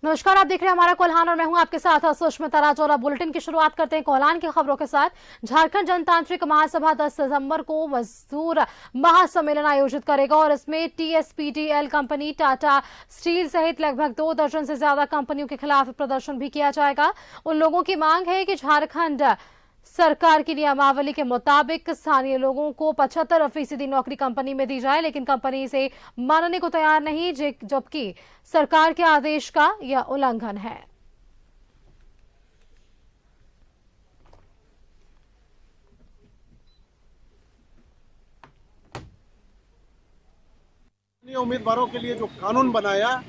नमस्कार, आप देख रहे हैं हमारा कोल्हान और मैं हूं आपके साथ सुष्मिता राजौरा। बुलेटिन की शुरुआत करते हैं कोल्हान की खबरों के साथ। झारखंड जनतांत्रिक महासभा 10 सितंबर को मजदूर महासम्मेलन आयोजित करेगा और इसमें टीएसपीटीएल कंपनी, टाटा स्टील सहित लगभग 2 दर्जन से ज्यादा कंपनियों के खिलाफ प्रदर्शन भी किया जाएगा। उन लोगों की मांग है कि झारखंड सरकार की नियमावली के मुताबिक स्थानीय लोगों को 75% नौकरी कंपनी में दी जाए, लेकिन कंपनी इसे मानने को तैयार नहीं, जबकि सरकार के आदेश का यह उल्लंघन है। उम्मीदवारों के लिए जो कानून बनाया,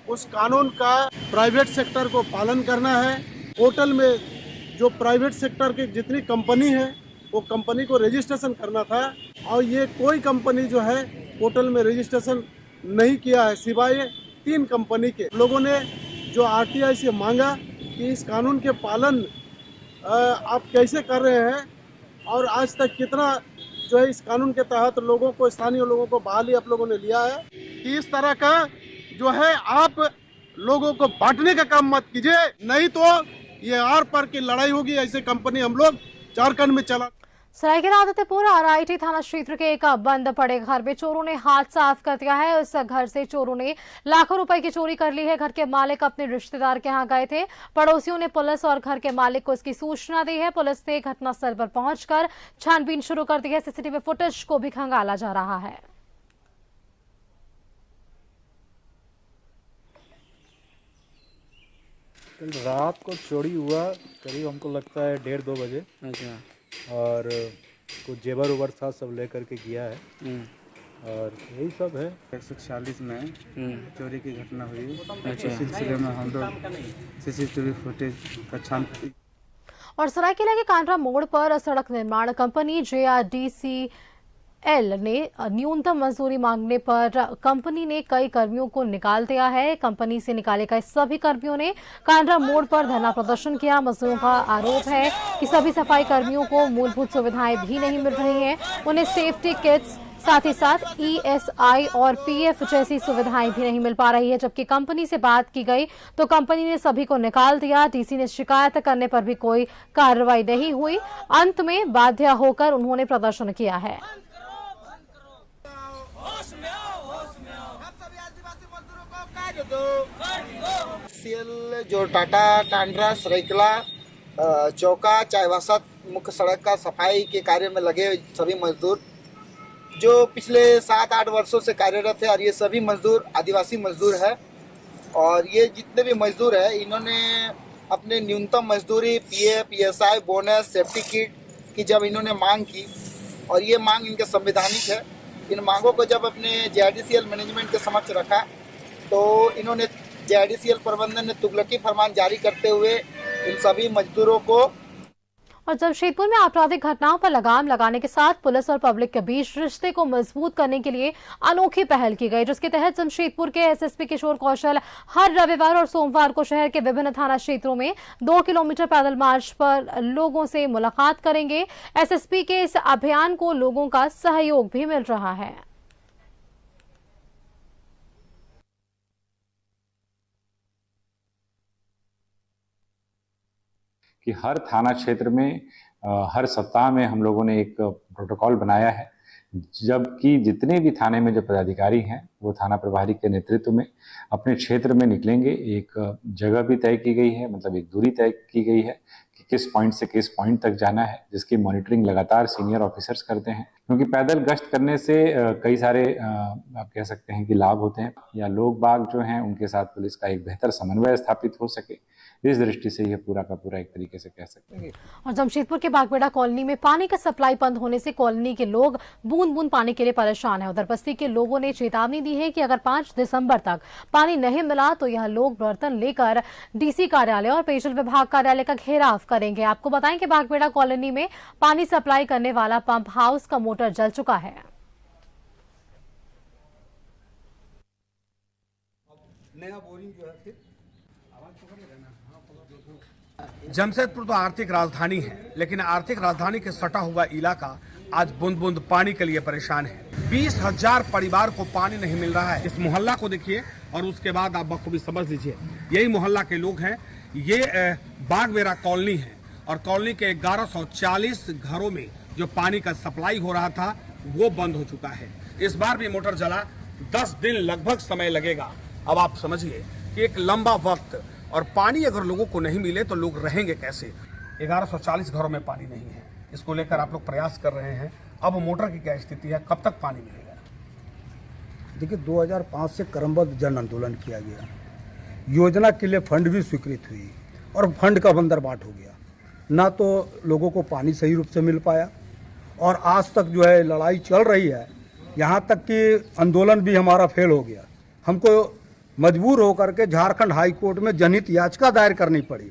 उस कानून का प्राइवेट सेक्टर को पालन करना है। पोर्टल में जो प्राइवेट सेक्टर की जितनी कंपनी है, वो कंपनी को रजिस्ट्रेशन करना था और ये कोई कंपनी जो है पोर्टल में रजिस्ट्रेशन नहीं किया है, सिवाय 3 कंपनी के। लोगों ने जो आरटीआई से मांगा कि इस कानून के पालन आप कैसे कर रहे हैं और आज तक कितना जो है इस कानून के तहत लोगों को, स्थानीय लोगों को बहाली आप लोगों ने लिया है कि इस तरह का जो है आप लोगों को बांटने का काम मत कीजिए, नहीं तो ये आर पार की लड़ाई होगी। ऐसे कंपनी हम लोग झारखंड में चला। सरायकेला आदित्यपुर आरआईटी थाना क्षेत्र के एक बंद पड़े घर में चोरों ने हाथ साफ कर दिया है। उस घर से चोरों ने लाखों रुपए की चोरी कर ली है। घर के मालिक अपने रिश्तेदार के यहाँ गए थे। पड़ोसियों ने पुलिस और घर के मालिक को इसकी सूचना दी है। पुलिस ने घटनास्थल पर पहुंचकर छानबीन शुरू कर दी है। सीसीटीवी फुटेज को भी खंगाला जा रहा है। कल रात को चोरी हुआ, करीब हमको लगता है 1:30-2 बजे। अच्छा। और कुछ जेवर उवर था, सब लेकर के गया है और यही सब है। 146 में चोरी की घटना हुई। अच्छा। इस सिलसिले में हम लोग सीसीटीवी फुटेज का छान। और सरायकेला के कांड्रा मोड़ पर सड़क निर्माण कंपनी JRDCL ने न्यूनतम मजदूरी मांगने पर कंपनी ने कई कर्मियों को निकाल दिया है। कंपनी से निकाले गए सभी कर्मियों ने कांड्रा मोड़ पर धरना प्रदर्शन किया। मजदूरों का आरोप है कि सभी सफाई कर्मियों को मूलभूत सुविधाएं भी नहीं मिल रही हैं। उन्हें सेफ्टी किट्स, साथ ही साथ ESI और PF जैसी सुविधाएं भी नहीं मिल पा रही है। जबकि कंपनी से बात की गई तो कंपनी ने सभी को निकाल दिया। डीसी ने शिकायत करने पर भी कोई कार्रवाई नहीं हुई। अंत में बाध्य होकर उन्होंने प्रदर्शन किया है। जो टाटा कांड्रा सरायकेला चौका चायवासा मुख्य सड़क का सफाई के कार्य में लगे सभी मजदूर जो पिछले 7-8 वर्षों से कार्यरत है, और ये सभी मजदूर आदिवासी मजदूर है। और ये जितने भी मजदूर है, इन्होंने अपने न्यूनतम मजदूरी, PF, ESI, bonus, safety kit की जब इन्होंने मांग की, और ये मांग इनके संवैधानिक है, इन मांगों को जब अपने JRDCL मैनेजमेंट के समक्ष रखा तो इन्होंने JRDCL प्रबंधन ने तुगलकी फरमान जारी करते हुए इन सभी मजदूरों को। और जमशेदपुर में आपराधिक घटनाओं पर लगाम लगाने के साथ पुलिस और पब्लिक के बीच रिश्ते को मजबूत करने के लिए अनोखी पहल की गई, जिसके तहत जमशेदपुर के SSP किशोर कौशल हर रविवार और सोमवार को शहर के विभिन्न थाना क्षेत्रों में 2 किलोमीटर पैदल मार्च पर लोगों से मुलाकात करेंगे। SSP के इस अभियान को लोगों का सहयोग भी मिल रहा है। कि हर थाना क्षेत्र में हर सप्ताह में हम लोगों ने एक प्रोटोकॉल बनाया है, जबकि जितने भी थाने में जो पदाधिकारी हैं वो थाना प्रभारी के नेतृत्व में अपने क्षेत्र में निकलेंगे। एक जगह भी तय की गई है, मतलब एक दूरी तय की गई है कि किस पॉइंट से किस पॉइंट तक जाना है, जिसकी मॉनिटरिंग लगातार सीनियर ऑफिसर्स करते हैं। क्योंकि पैदल गश्त करने से कई सारे आप कह सकते हैं कि लाभ होते हैं, या लोग बाग जो हैं उनके साथ पुलिस का एक बेहतर समन्वय स्थापित हो सके, इस दृष्टि से यह पूरा का पूरा एक तरीके से कह सकते हैं। और जमशेदपुर के बागबेड़ा कॉलोनी में पानी का सप्लाई बंद होने से कॉलोनी के लोग बूंद बूंद पानी के लिए परेशान है। उधर बस्ती के लोगों ने चेतावनी दी है कि अगर 5 दिसंबर तक पानी नहीं मिला तो यह लोग बर्तन लेकर DC कार्यालय और पेयजल विभाग कार्यालय का घेराव करेंगे। आपको बताएं कि बागबेड़ा कॉलोनी में पानी सप्लाई करने वाला पंप हाउस का मोटर जल चुका है। नया बोरिंग जो है फिर जमशेदपुर तो आर्थिक राजधानी है, लेकिन आर्थिक राजधानी के सटा हुआ इलाका आज बूंद बूंद पानी के लिए परेशान है। 20,000 परिवार को पानी नहीं मिल रहा है। इस मोहल्ला को देखिए और उसके बाद आप बखूबी समझ लीजिए, यही मोहल्ला के लोग हैं। ये बाग मेरा कॉलोनी है और कॉलोनी के 1140 घरों में जो पानी का सप्लाई हो रहा था वो बंद हो चुका है। इस बार भी मोटर जला 10 दिन लगभग समय लगेगा। अब आप समझिए कि एक लंबा वक्त, और पानी अगर लोगों को नहीं मिले तो लोग रहेंगे कैसे। 1140 घरों में पानी नहीं है, इसको लेकर आप लोग प्रयास कर रहे हैं। अब मोटर की क्या स्थिति है, कब तक पानी मिलेगा? देखिए 2005 से क्रमबद्ध जन आंदोलन किया गया, योजना के लिए फंड भी स्वीकृत हुई और फंड का बंदरबाट हो गया। ना तो लोगों को पानी सही रूप से मिल पाया और आज तक जो है लड़ाई चल रही है, यहाँ तक कि आंदोलन भी हमारा फेल हो गया। हमको मजबूर होकर के झारखंड हाई कोर्ट में जनहित याचिका दायर करनी पड़ी।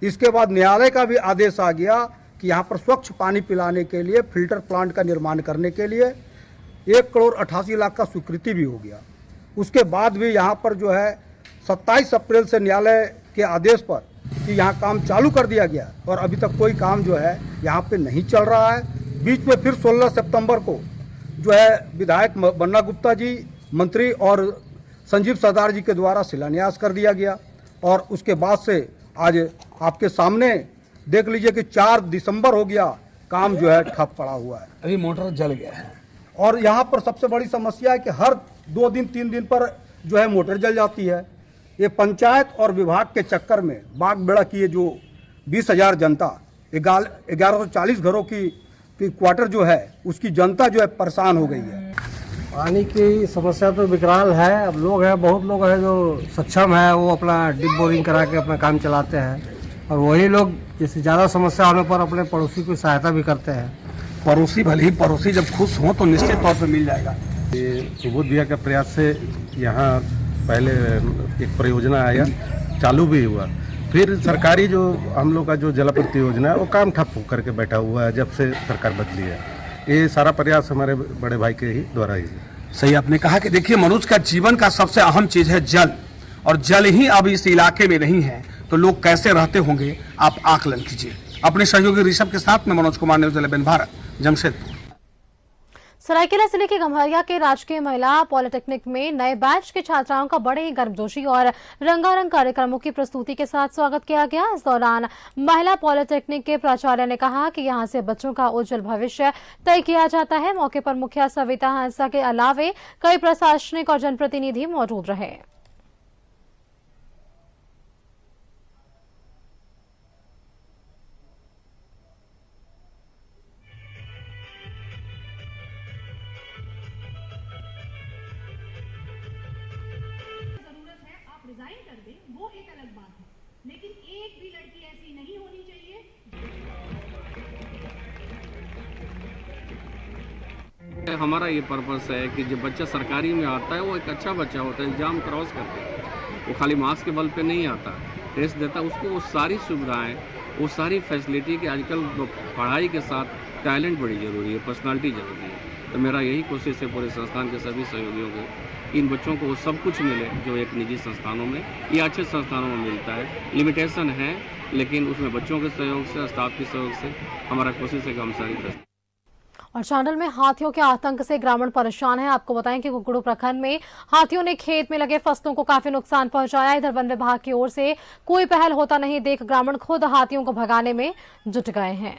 इसके बाद न्यायालय का भी आदेश आ गया कि यहाँ पर स्वच्छ पानी पिलाने के लिए फिल्टर प्लांट का निर्माण करने के लिए 1,88,00,000 का स्वीकृति भी हो गया। उसके बाद भी यहाँ पर जो है 27 अप्रैल से न्यायालय के आदेश पर कि यहाँ काम चालू कर दिया गया और अभी तक कोई काम जो है यहाँ पे नहीं चल रहा है। बीच में फिर 16 सितंबर को जो है विधायक बन्ना गुप्ता जी, मंत्री और संजीव सरदार जी के द्वारा शिलान्यास कर दिया गया और उसके बाद से आज आपके सामने देख लीजिए कि 4 दिसंबर हो गया, काम जो है ठप पड़ा हुआ है। अभी मोटर जल गया है और यहाँ पर सबसे बड़ी समस्या है कि हर 2 दिन 3 दिन पर जो है मोटर जल जाती है। ये पंचायत और विभाग के चक्कर में बाग बेड़ा की ये जो 20,000 जनता, 1140 घरों की क्वार्टर जो है उसकी जनता जो है परेशान हो गई है। पानी की समस्या तो विकराल है। अब लोग हैं, बहुत लोग हैं जो सक्षम है, वो अपना डिप बोरिंग करा के अपना काम चलाते हैं और वही लोग जैसे ज़्यादा समस्या होने पर अपने पड़ोसी की सहायता भी करते हैं। पड़ोसी भले ही पड़ोसी जब खुश हो तो निश्चित तौर पर मिल जाएगा। ये सुबोध भैया के प्रयास से यहाँ पहले एक परियोजना आया, चालू भी हुआ, फिर सरकारी जो हम लोग का जो जलापूर्ति योजना है वो काम ठप करके बैठा हुआ है जब से सरकार बदली है। ये सारा प्रयास हमारे बड़े भाई के ही द्वारा ही। सही आपने कहा कि देखिए मनुष्य का जीवन का सबसे अहम चीज है जल, और जल ही अब इस इलाके में नहीं है तो लोग कैसे रहते होंगे, आप आकलन कीजिए। अपने सहयोगी ऋषभ के साथ में मनोज कुमार, न्यूज़ 11 भारत, जमशेदपुर। सरायकेला जिले के गम्हरिया के राजकीय महिला पॉलिटेक्निक में नए बैच के छात्राओं का बड़े ही गर्मजोशी और रंगारंग कार्यक्रमों की प्रस्तुति के साथ स्वागत किया गया। इस दौरान महिला पॉलिटेक्निक के प्राचार्य ने कहा कि यहां से बच्चों का उज्जवल भविष्य तय किया जाता है। मौके पर मुखिया सविता हंसा के अलावे कई प्रशासनिक और जनप्रतिनिधि मौजूद रहे। हमारा ये पर्पस है कि जो बच्चा सरकारी में आता है वो एक अच्छा बच्चा होता है, एग्जाम क्रॉस करके वो खाली मार्क्स के बल पे नहीं आता, टेस्ट देता, उसको वो सारी सुविधाएं, वो सारी फैसिलिटी कि आजकल पढ़ाई के साथ टैलेंट बड़ी ज़रूरी है, पर्सनालिटी ज़रूरी है। तो मेरा यही कोशिश है पूरे संस्थान के सभी सहयोगियों को, इन बच्चों को वो सब कुछ मिले जो एक निजी संस्थानों में या अच्छे संस्थानों में मिलता है। लिमिटेशन है लेकिन उसमें बच्चों के सहयोग से, स्टाफ के सहयोग से हमारा कोशिश है कि हम सारी। और चांडल में हाथियों के आतंक से ग्रामीण परेशान है। आपको बताएं कि कुकड़ू प्रखंड में हाथियों ने खेत में लगे फसलों को काफी नुकसान पहुंचाया। इधर वन विभाग की ओर से कोई पहल होता नहीं देख ग्रामीण खुद हाथियों को भगाने में जुट गए हैं।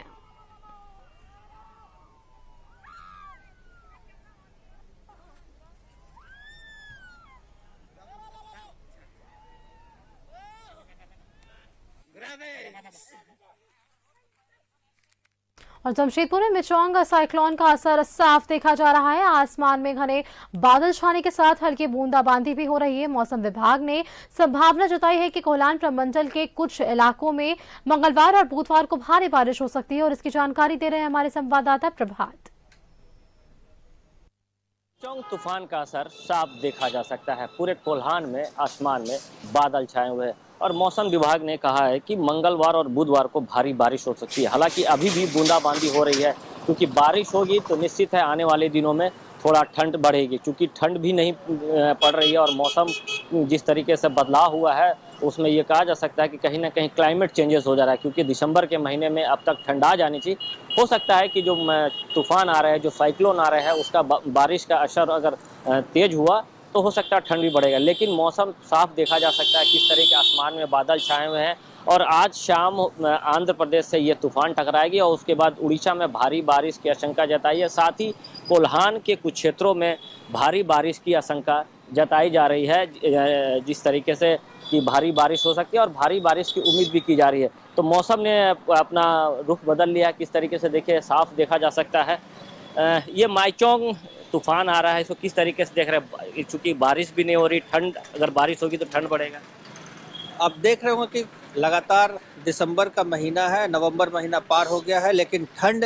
और जमशेदपुर में मिचौंग साइक्लोन का असर साफ देखा जा रहा है। आसमान में घने बादल छाने के साथ हल्की बूंदाबांदी भी हो रही है। मौसम विभाग ने संभावना जताई है कि कोलान प्रमंडल के कुछ इलाकों में मंगलवार और बुधवार को भारी बारिश हो सकती है और इसकी जानकारी दे रहे हैं हमारे संवाददाता प्रभात। मिचौंग तूफान का असर साफ देखा जा सकता है। पूरे कोल्हान में आसमान में बादल छाए हुए हैं और मौसम विभाग ने कहा है कि मंगलवार और बुधवार को भारी बारिश हो सकती है। हालांकि अभी भी बूंदाबांदी हो रही है, क्योंकि बारिश होगी तो निश्चित है आने वाले दिनों में थोड़ा ठंड बढ़ेगी, क्योंकि ठंड भी नहीं पड़ रही है और मौसम जिस तरीके से बदलाव हुआ है उसमें ये कहा जा सकता है कि कहीं ना कहीं क्लाइमेट चेंजेस हो जा रहा है, क्योंकि दिसंबर के महीने में अब तक ठंड आ जानी थी। हो सकता है कि जो तूफान आ रहा है, जो साइक्लोन आ रहा है, उसका बारिश का असर अगर तेज़ हुआ तो हो सकता है ठंड भी बढ़ेगा। लेकिन मौसम साफ देखा जा सकता है, किस तरह के आसमान में बादल छाए हुए हैं। और आज शाम आंध्र प्रदेश से ये तूफान टकराएगी और उसके बाद उड़ीसा में भारी बारिश की आशंका जताई है। साथ ही कोल्हान के कुछ क्षेत्रों में भारी बारिश की आशंका जताई जा रही है, जिस तरीके से कि भारी बारिश हो सकती है और भारी बारिश की उम्मीद भी की जा रही है। तो मौसम ने अपना रुख बदल लिया, किस तरीके से देखिए साफ देखा जा सकता है। ये माइचोंग तूफान आ रहा है, इसको किस तरीके से देख रहे हैं? चूँकि बारिश भी नहीं हो रही, ठंड अगर बारिश होगी तो ठंड बढ़ेगा। आप देख रहे हो कि लगातार दिसंबर का महीना है, नवंबर महीना पार हो गया है, लेकिन ठंड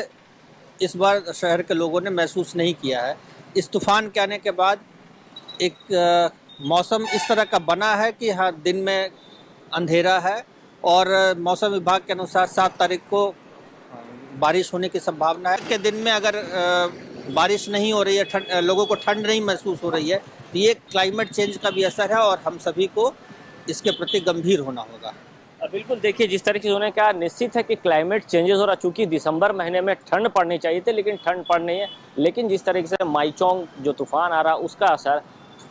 इस बार शहर के लोगों ने महसूस नहीं किया है। इस तूफान के आने के बाद एक मौसम इस तरह का बना है कि हाँ, दिन में अंधेरा है और मौसम विभाग के अनुसार 7 तारीख को बारिश होने की संभावना है। के दिन में अगर बारिश नहीं हो रही है, लोगों को ठंड नहीं महसूस हो रही है, तो ये क्लाइमेट चेंज का भी असर है और हम सभी को इसके प्रति गंभीर होना होगा। बिल्कुल, देखिए जिस तरीके से उन्होंने कहा, निश्चित है कि क्लाइमेट चेंजेस हो रहा, चूँकि दिसंबर महीने में ठंड पड़नी चाहिए थी लेकिन ठंड पड़ नहीं है। लेकिन जिस तरीके से माइचोंग जो तूफान आ रहा, उसका असर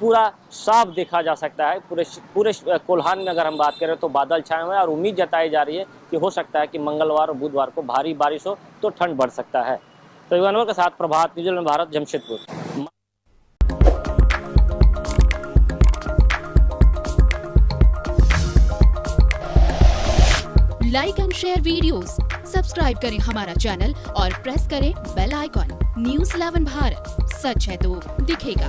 पूरा साफ देखा जा सकता है। पूरे कोल्हान में अगर हम बात करें तो बादल छाए हुए हैं और उम्मीद जताई जा रही है कि हो सकता है कि मंगलवार और बुधवार को भारी बारिश हो तो ठंड बढ़ सकता है। तो युवानों के साथ Prabhat, New Zealand Bharat, Jamshedpur. Like and share videos, subscribe करें हमारा चैनल और प्रेस करें बेल आइकॉन। न्यूज़ 11 भारत, सच है तो दिखेगा।